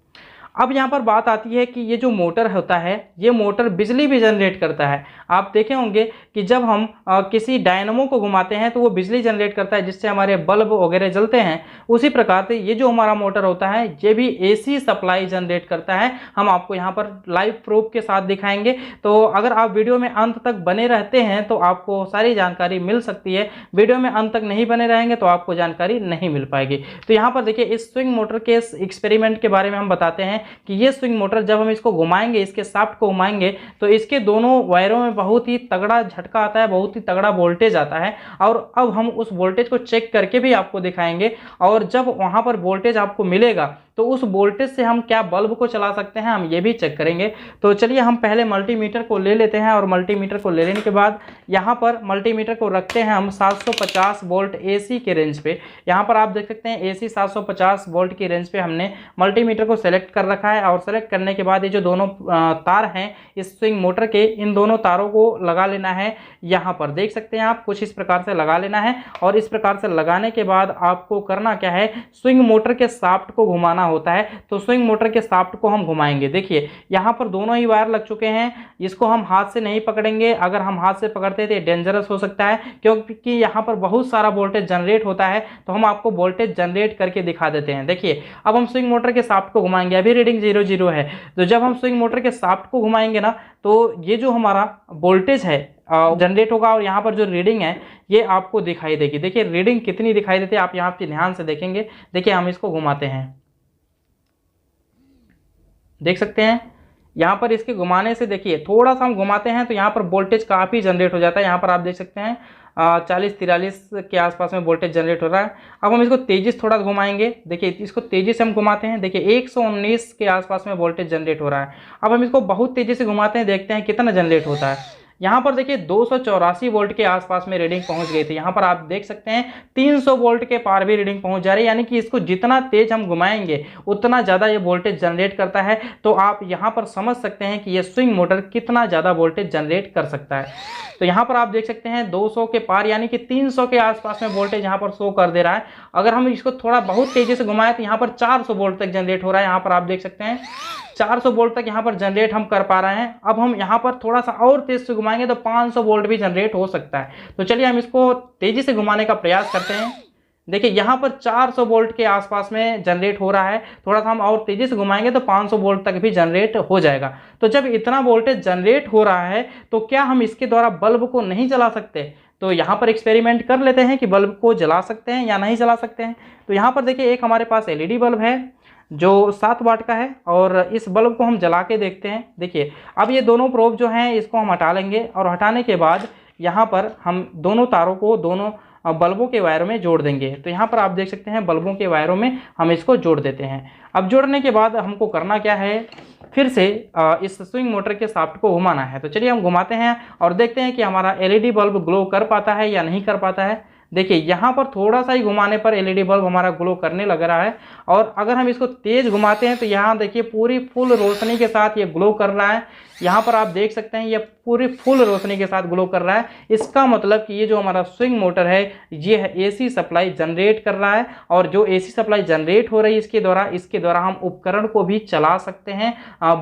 अब यहाँ पर बात आती है कि ये जो मोटर होता है ये मोटर बिजली भी जनरेट करता है। आप देखे होंगे कि जब हम किसी डायनमो को घुमाते हैं तो वो बिजली जनरेट करता है जिससे हमारे बल्ब वगैरह जलते हैं। उसी प्रकार से ये जो हमारा मोटर होता है ये भी एसी सप्लाई जनरेट करता है। हम आपको यहाँ पर लाइव प्रूफ के साथ दिखाएंगे। तो अगर आप वीडियो में अंत तक बने रहते हैं तो आपको सारी जानकारी मिल सकती है, वीडियो में अंत तक नहीं बने रहेंगे तो आपको जानकारी नहीं मिल पाएगी। तो यहाँ पर देखिए इस स्विंग मोटर के एक्सपेरिमेंट के बारे में हम बताते हैं कि ये स्विंग मोटर जब हम इसको घुमाएंगे, इसके शाफ्ट को घुमाएंगे तो इसके दोनों वायरों में बहुत ही तगड़ा झटका आता है, बहुत ही तगड़ा वोल्टेज आता है। और अब हम उस वोल्टेज को चेक करके भी आपको दिखाएंगे और जब वहां पर वोल्टेज आपको मिलेगा तो उस वोल्टेज से हम क्या बल्ब को चला सकते हैं हम ये भी चेक करेंगे। तो चलिए हम पहले मल्टीमीटर को ले लेते हैं और मल्टीमीटर को ले लेने के बाद यहाँ पर मल्टीमीटर को रखते हैं हम 750 वोल्ट एसी के रेंज पे। यहाँ पर आप देख सकते हैं एसी 750 वोल्ट की रेंज पे हमने मल्टीमीटर को सेलेक्ट कर रखा है। और सेलेक्ट करने के बाद ये जो दोनों तार हैं इस स्विंग मोटर के, इन दोनों तारों को लगा लेना है। यहाँ पर देख सकते हैं आप कुछ इस प्रकार से लगा लेना है और इस प्रकार से लगाने के बाद आपको करना क्या है, स्विंग मोटर के शाफ्ट को घुमाना होता है। तो स्विंग मोटर के शाफ्ट को हम घुमाएंगे। देखिए यहाँ पर दोनों ही वायर लग चुके हैं, इसको हम हाथ से नहीं पकड़ेंगे। अगर हम हाथ से पकड़ते हैं तो डेंजरस हो सकता है क्योंकि यहाँ पर बहुत सारा वोल्टेज जनरेट होता है। तो हम आपको वोल्टेज जनरेट करके दिखा देते हैं। देखिए अब हम स्विंग मोटर के शाफ्ट को घुमाएंगे, अभी रीडिंग 0 है। तो जब हम स्विंग मोटर के शाफ्ट को घुमाएंगे ना तो ये जो हमारा वोल्टेज है जनरेट होगा और यहाँ पर जो रीडिंग है ये आपको दिखाई देगी। देखिए रीडिंग कितनी दिखाई देती है आप यहाँ पे ध्यान से देखेंगे। देखिए हम इसको घुमाते हैं, देख सकते हैं यहाँ पर इसके घुमाने से देखिए थोड़ा सा हम घुमाते हैं तो यहाँ पर वोल्टेज काफ़ी जनरेट हो जाता है। यहाँ पर आप देख सकते हैं 40-43 के आसपास में वोल्टेज जनरेट हो रहा है। अब हम इसको तेजी से थोड़ा घुमाएंगे। देखिए इसको तेजी से हम घुमाते हैं, देखिए 119 के आसपास में वोल्टेज जनरेट हो रहा है। अब हम इसको बहुत तेजी से घुमाते हैं, देखते हैं कितना जनरेट होता है। यहाँ पर देखिए 284 वोल्ट के आसपास में रीडिंग पहुंच गई थी। यहाँ पर आप देख सकते हैं 300 वोल्ट के पार भी रीडिंग पहुंच जा रही है, यानी कि इसको जितना तेज हम घुमाएंगे उतना ज़्यादा ये वोल्टेज जनरेट करता है। तो आप यहाँ पर समझ सकते हैं कि ये स्विंग मोटर कितना ज़्यादा वोल्टेज जनरेट कर सकता है। तो यहाँ पर आप देख सकते हैं 200 के पार यानी कि 300 के आसपास में वोल्टेज यहाँ पर शो कर दे रहा है। अगर हम इसको थोड़ा बहुत तेजी से घुमाएं तो यहाँ पर 400 वोल्ट तक जनरेट हो रहा है। यहाँ पर आप देख सकते हैं 400 वोल्ट तक यहाँ पर जनरेट हम कर पा रहे हैं। अब हम यहाँ पर थोड़ा सा और तेज से घुमाएंगे तो 500 वोल्ट भी जनरेट हो सकता है। तो चलिए हम इसको तेजी से घुमाने का प्रयास करते हैं। देखिए यहाँ पर 400 वोल्ट के आसपास में जनरेट हो रहा है, थोड़ा सा हम और तेजी से घुमाएंगे तो 500 वोल्ट तक भी जनरेट हो जाएगा। तो जब इतना वोल्टेज जनरेट हो रहा है तो क्या हम इसके द्वारा बल्ब को नहीं जला सकते? तो यहाँ पर एक्सपेरिमेंट कर लेते हैं कि बल्ब को जला सकते हैं या नहीं जला सकते हैं। तो यहाँ पर देखिए एक हमारे पास एलईडी बल्ब है जो 7 वाट का है और इस बल्ब को हम जला के देखते हैं। देखिए अब ये दोनों प्रोब जो हैं इसको हम हटा लेंगे और हटाने के बाद यहाँ पर हम दोनों तारों को दोनों बल्बों के वायरों में जोड़ देंगे। तो यहाँ पर आप देख सकते हैं बल्बों के वायरों में हम इसको जोड़ देते हैं। अब जोड़ने के बाद हमको करना क्या है, फिर से इस स्विंग मोटर के शाफ्ट को घुमाना है। तो चलिए हम घुमाते हैं और देखते हैं कि हमारा एलईडी बल्ब ग्लो कर पाता है या नहीं कर पाता है। देखिए यहाँ पर थोड़ा सा ही घुमाने पर एलईडी बल्ब हमारा ग्लो करने लग रहा है और अगर हम इसको तेज घुमाते हैं तो यहाँ देखिए पूरी फुल रोशनी के साथ ये ग्लो कर रहा है। यहाँ पर आप देख सकते हैं ये पूरी फुल रोशनी के साथ ग्लो कर रहा है। इसका मतलब कि ये जो हमारा स्विंग मोटर है ये एसी सप्लाई जनरेट कर रहा है और जो एसी सप्लाई जनरेट हो रही है इसके द्वारा हम उपकरण को भी चला सकते हैं,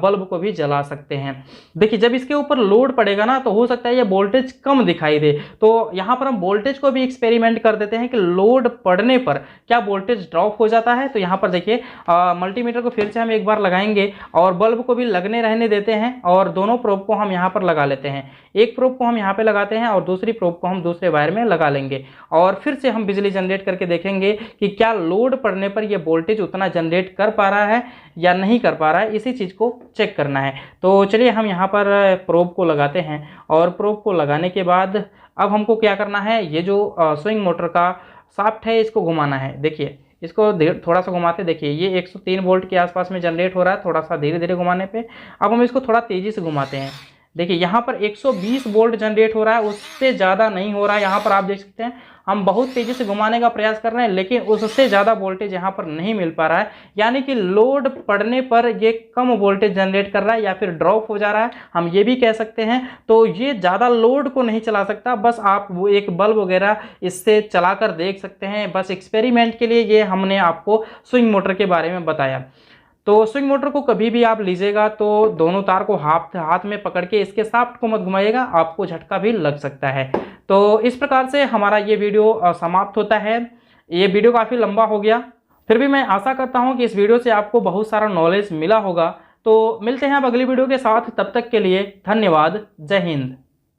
बल्ब को भी जला सकते हैं। देखिए जब इसके ऊपर लोड पड़ेगा ना तो हो सकता है ये वोल्टेज कम दिखाई दे। तो यहाँ पर हम वोल्टेज को भी एक्सपेरिमेंट कर देते हैं कि लोड पड़ने पर क्या वोल्टेज ड्रॉप हो जाता है। तो यहाँ पर देखिए मल्टीमीटर को फिर से हम एक बार लगाएंगे और बल्ब को भी लगने रहने देते हैं और दोनों प्रोब को हम यहाँ पर लगा लेते हैं। एक प्रोब को हम यहाँ पे लगाते हैं और दूसरी प्रोब को हम दूसरे वायर में लगा लेंगे और फिर से हम बिजली जनरेट करके देखेंगे कि क्या लोड पड़ने पर यह वोल्टेज उतना जनरेट कर पा रहा है या नहीं कर पा रहा है। इसी चीज़ को चेक करना है। तो चलिए हम यहाँ पर प्रोब को लगाते हैं और प्रोब को लगाने के बाद अब हमको क्या करना है, ये जो स्विंग मोटर का शाफ्ट है इसको घुमाना है। देखिए इसको थोड़ा सा घुमाते, देखिए ये 103 वोल्ट के आसपास में जनरेट हो रहा है थोड़ा सा धीरे धीरे घुमाने पे। अब हम इसको थोड़ा तेज़ी से घुमाते हैं। देखिए यहाँ पर 120 वोल्ट जनरेट हो रहा है, उससे ज़्यादा नहीं हो रहा है। यहाँ पर आप देख सकते हैं हम बहुत तेज़ी से घुमाने का प्रयास कर रहे हैं लेकिन उससे ज़्यादा वोल्टेज यहाँ पर नहीं मिल पा रहा है, यानी कि लोड पड़ने पर ये कम वोल्टेज जनरेट कर रहा है या फिर ड्रॉप हो जा रहा है, हम ये भी कह सकते हैं। तो ये ज़्यादा लोड को नहीं चला सकता, बस आप वो एक बल्ब वगैरह इससे चलाकर देख सकते हैं। बस एक्सपेरिमेंट के लिए ये हमने आपको स्विंग मोटर के बारे में बताया। तो स्विंग मोटर को कभी भी आप लीजिएगा तो दोनों तार को हाथ में पकड़ के इसके शाफ्ट को मत घुमाइएगा, आपको झटका भी लग सकता है। तो इस प्रकार से हमारा ये वीडियो समाप्त होता है। ये वीडियो काफ़ी लंबा हो गया, फिर भी मैं आशा करता हूँ कि इस वीडियो से आपको बहुत सारा नॉलेज मिला होगा। तो मिलते हैं अब अगली वीडियो के साथ, तब तक के लिए धन्यवाद। जय हिंद।